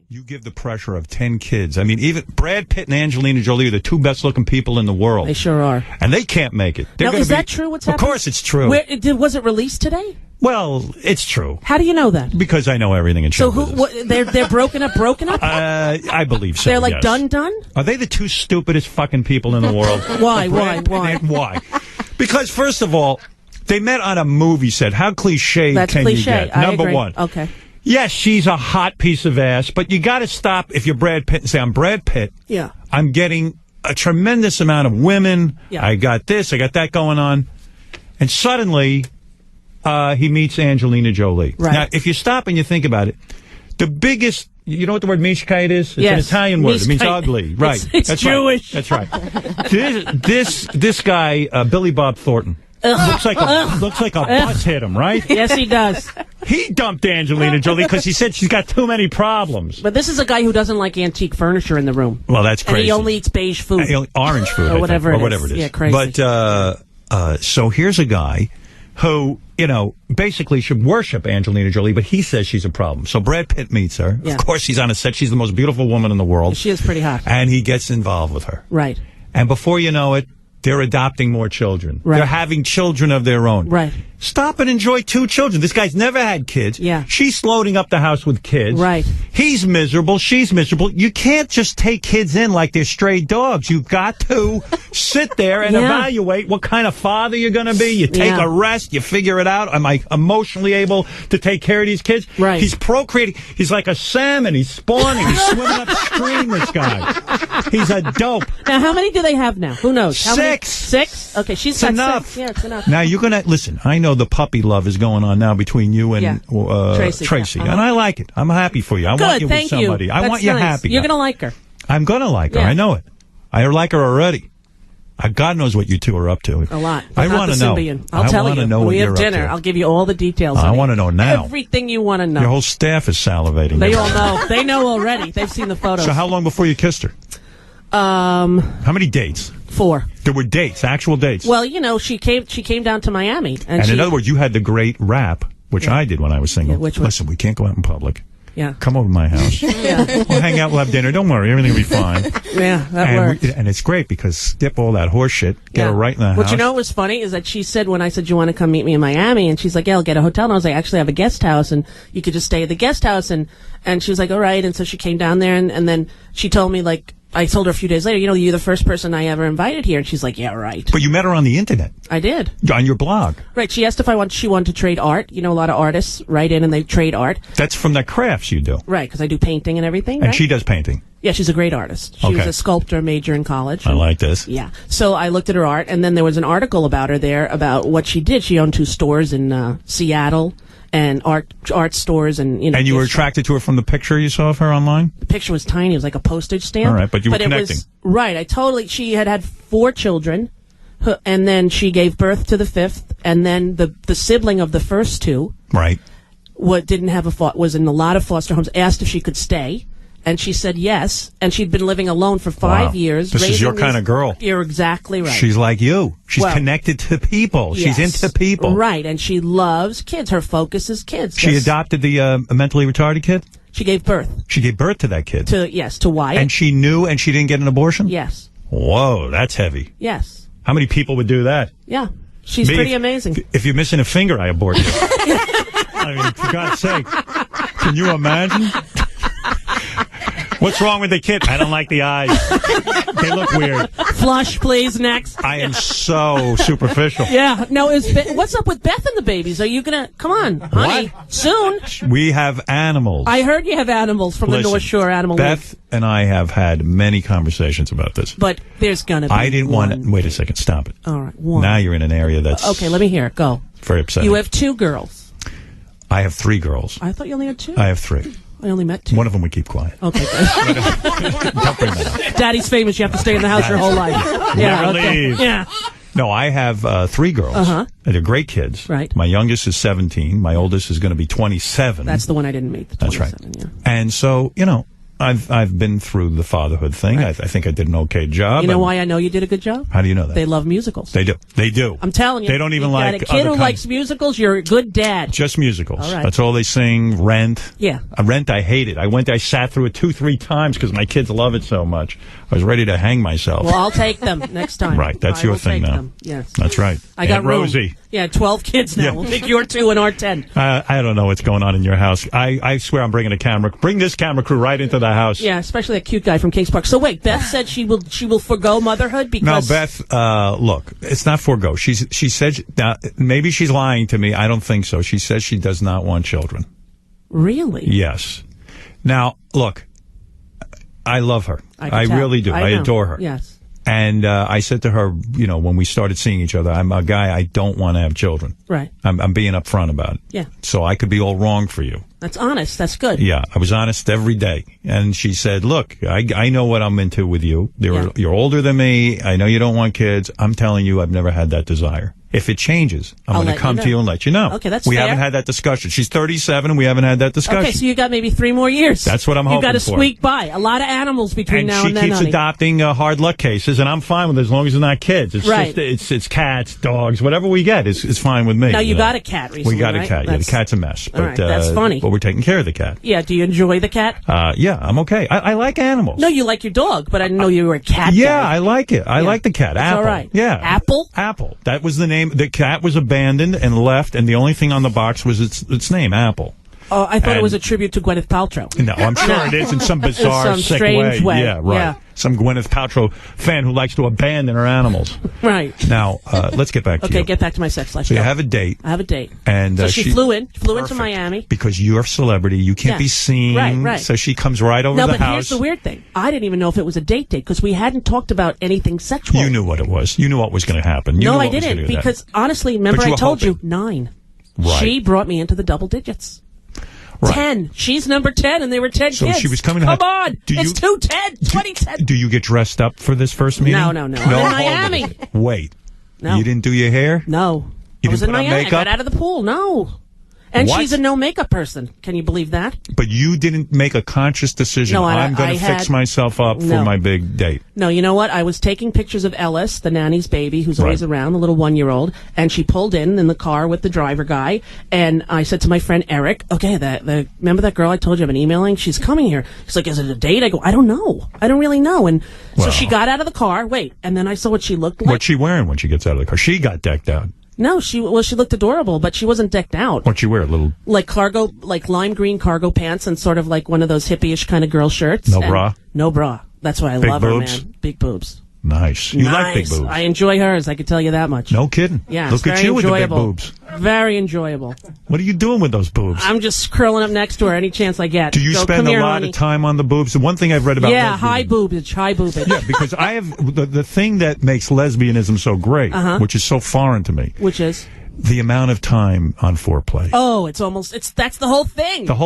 You give the pressure of 10 kids. I mean, even Brad Pitt and Angelina Jolie are the two best-looking people in the world. They sure are. And they can't make it. Now, is that true, what's happening? Of course it's true. Was it released today? Well, it's true. How do you know that? Because I know everything in show business. They're broken up? I believe so, They're like yes. done? Are they the two stupidest fucking people in the world? Why? Why? Because, first of all, they met on a movie set. How cliche can you get? Number one. Okay. Yes, she's a hot piece of ass, but you got to stop if you're Brad Pitt and say, I'm Brad Pitt. Yeah. I'm getting a tremendous amount of women. Yeah. I got this, I got that going on. And suddenly, he meets Angelina Jolie. Right. Now, if you stop and you think about it, the biggest, you know what the word mishkite is? It's an Italian word. It means ugly. Right. It's That's Jewish. Right. That's right. This guy, Billy Bob Thornton, looks like a bus hit him, right? Yes, he does. He dumped Angelina Jolie because he said she's got too many problems. But this is a guy who doesn't like antique furniture in the room. Well, that's crazy. And he only eats beige food. Orange food. or whatever it is. Yeah, crazy. But, so here's a guy who, basically should worship Angelina Jolie, but he says she's a problem. So Brad Pitt meets her. Yeah. Of course, he's on a set. She's the most beautiful woman in the world. She is pretty hot. And he gets involved with her. Right. And before you know it, they're adopting more children. Right. They're having children of their own. Right. Stop and enjoy 2 children. This guy's never had kids. Yeah. She's loading up the house with kids. Right. He's miserable. She's miserable. You can't just take kids in like they're stray dogs. You've got to sit there and evaluate what kind of father you're going to be. You take a rest. You figure it out. Am I emotionally able to take care of these kids? Right. He's procreating. He's like a salmon. He's spawning. He's swimming upstream, this guy. He's a dope. Now, how many do they have now? Who knows? How 6. Many? 6? Okay, she's got enough. 6. Yeah, it's enough. Now, you're going to, listen, I know the puppy love is going on now between you and Tracy. And I like it. I'm happy for you. I want you with somebody. You. I want you nice. happy. You're going to like her. I'm going to like her. I know it. I like her already. God knows what you two are up to. A lot. I want to know. I'll tell you. Know when what we have you're dinner, up to. I'll give you all the details. I want to know now. Everything you want to know. Your whole staff is salivating. They all know. They know already. They've seen the photos. So how long before you kissed her? How many dates? 4. There were dates, actual dates. Well, she came down to Miami. And in other words, you had the great rap, which I did when I was single. Yeah, which one? Listen, we can't go out in public. Yeah. Come over to my house. We'll hang out, we'll have dinner. Don't worry, everything will be fine. Yeah, that worked. And it's great because skip all that horse shit, get her right in the house. What you know was funny is that she said, when I said, you want to come meet me in Miami? And she's like, yeah, I'll get a hotel. And I was like, actually, I have a guest house, and you could just stay at the guest house. And she was like, all right. And so she came down there, and then she told me, like, I told her a few days later, you're the first person I ever invited here. And she's like, yeah, right. But you met her on the internet. I did. On your blog. Right. She asked if she wanted to trade art. A lot of artists write in and they trade art. That's from the crafts you do. Right, because I do painting and everything. And she does painting. Yeah, she's a great artist. She was a sculptor major in college. I like this. Yeah. So I looked at her art, and then there was an article about her there about what she did. She owned 2 stores in Seattle. And art stores and And you were attracted to her from the picture you saw of her online? The picture was tiny. It was like a postage stamp. All right, but you were connecting. Right. She had 4 children, and then she gave birth to the 5th, and then the sibling of the first 2, right, was in a lot of foster homes. Asked if she could stay, and she said yes. And she'd been living alone for 5 years. This is your kind of girl. You're exactly right. She's like you. She's connected to people. Yes. She's into people. Right, and she loves kids. Her focus is kids. She adopted the mentally retarded kid? She gave birth. She gave birth to that kid? To Wyatt. And she knew and she didn't get an abortion? Yes. Whoa, that's heavy. Yes. How many people would do that? Yeah. She's pretty amazing. If you're missing a finger, I abort you. I mean, for God's sake. Can you imagine? What's wrong with the kid? I don't like the eyes. They look weird. Flush, please. Next. I am so superficial. Yeah. No, what's up with Beth and the babies? Are you going to... Come on, honey. What? Soon. We have animals. I heard you have animals from the North Shore Animal Beth League. and I have had many conversations about this. But there's going to be I didn't want to... Wait a second. Stop it. All right. One. Now you're in an area that's... Okay, let me hear it. Go. Very upsetting. You have 2 girls. I have 3 girls. I thought you only had 2. I have 3. I only met 2. One of them we keep quiet. Okay, good. Don't bring that up. Daddy's famous. You have to stay in the house your whole life. Never leave. Yeah. No, I have 3 girls. They're great kids. Right. My youngest is 17. My oldest is going to be 27. That's the one I didn't meet. The 27, That's right. Yeah. And so, I've been through the fatherhood thing. Right. I think I did an okay job. You know why I know you did a good job? How do you know that? They love musicals. They do. I'm telling you. They don't even like a kid who likes musicals, you're a good dad. Just musicals. All right. That's all they sing. Rent. Yeah. Rent, I hate it. I sat through it 2-3 times because my kids love it so much. I was ready to hang myself. Well, I'll take them next time. Right. That's your thing now. Them. Yes. That's right. I got room. Rosie. Yeah, 12 kids now. Yeah. We'll take your 2 and our 10. I don't know what's going on in your house. I swear I'm bringing a camera. Bring this camera crew right into the house. Yeah, especially that cute guy from Kings Park. So wait, Beth said she will forgo motherhood because... No, Beth, look, it's not forgo. She said, now, maybe she's lying to me. I don't think so. She says she does not want children. Really? Yes. Now, look, I love her. I tell. really do. I adore her. Yes. And I said to her, when we started seeing each other, I'm a guy, I don't want to have children. Right. I'm being upfront about it. Yeah. So I could be all wrong for you. That's honest. That's good. Yeah. I was honest every day. And she said, look, I know what I'm into with you. You're older than me. I know you don't want kids. I'm telling you, I've never had that desire. If it changes, I'm going to come to you and let you know. Okay, that's We fair. haven't had that discussion. She's 37 and we haven't had that discussion. Okay, so you got maybe 3 more years. That's what I'm hoping for. You got to squeak by. A lot of animals between now and then, And she keeps adopting hard luck cases, and I'm fine with it as long as it's not kids. It's right. just, it's cats, dogs, whatever we get is fine with me. Now, you got a cat recently, We got a right? cat. Yeah, the cat's a mess. But, all right, that's funny. But we're taking care of the cat. Yeah, do you enjoy the cat? Yeah, I'm okay. I like animals. No, you like your dog, but I didn't know you were a cat Yeah, guy. I like it. I like the cat. Apple. All right. Yeah. Apple? Apple. That was the name. The cat was abandoned and left, and the only thing on the box was its name, Apple. Oh, I thought it was a tribute to Gwyneth Paltrow. No, I'm sure it is in some bizarre, some sick way. way. Yeah, right. Yeah. Some Gwyneth Paltrow fan who likes to abandon her animals. Right. Now, let's get back to you. Okay, get back to my sex life. So you have a date. I have a date. And so she flew into Miami. Because you're a celebrity. You can't be seen. Right. So she comes right over the house. No, but here's the weird thing. I didn't even know if it was a date because we hadn't talked about anything sexual. You knew what it was. You knew what was going to happen. No, I didn't. Because, honestly, remember I told you, 9. Right. She brought me into the double digits. Right. 10. She's number 10, and they were 10 so kids. So she was coming to Come on. It's 210. 2010. Do you get dressed up for this first meeting? No. I'm in Miami. Wait. No. You didn't do your hair? No. You I was didn't in put on Miami. makeup? I got out of the pool. No. And she's a no makeup person. Can you believe that? But you didn't make a conscious decision. No, I'm going to fix myself up for my big date. No, you know what? I was taking pictures of Ellis, the nanny's baby, who's always around, the little 1-year-old, and she pulled in the car with the driver guy, and I said to my friend Eric, okay, remember that girl I told you I've been emailing? She's coming here. She's like, is it a date? I go, I don't know. I don't really know. And so she got out of the car, and then I saw what she looked like. What's she wearing when she gets out of the car? She got decked out. No, she looked adorable, but she wasn't decked out. What'd she wear? Like lime green cargo pants and sort of like one of those hippie-ish kind of girl shirts. No bra? No bra. That's why I love her, man. Big boobs. Nice. You like big boobs. I enjoy hers, I can tell you that much. No kidding. Yeah, Look at you with the big boobs. Very enjoyable. What are you doing with those boobs? I'm just curling up next to her any chance I get. Do you spend a lot of time on the boobs? The one thing I've read about high boobage. Yeah, because I have the thing that makes lesbianism so great, which is so foreign to me. Which is? The amount of time on foreplay. Oh, that's the whole thing. The whole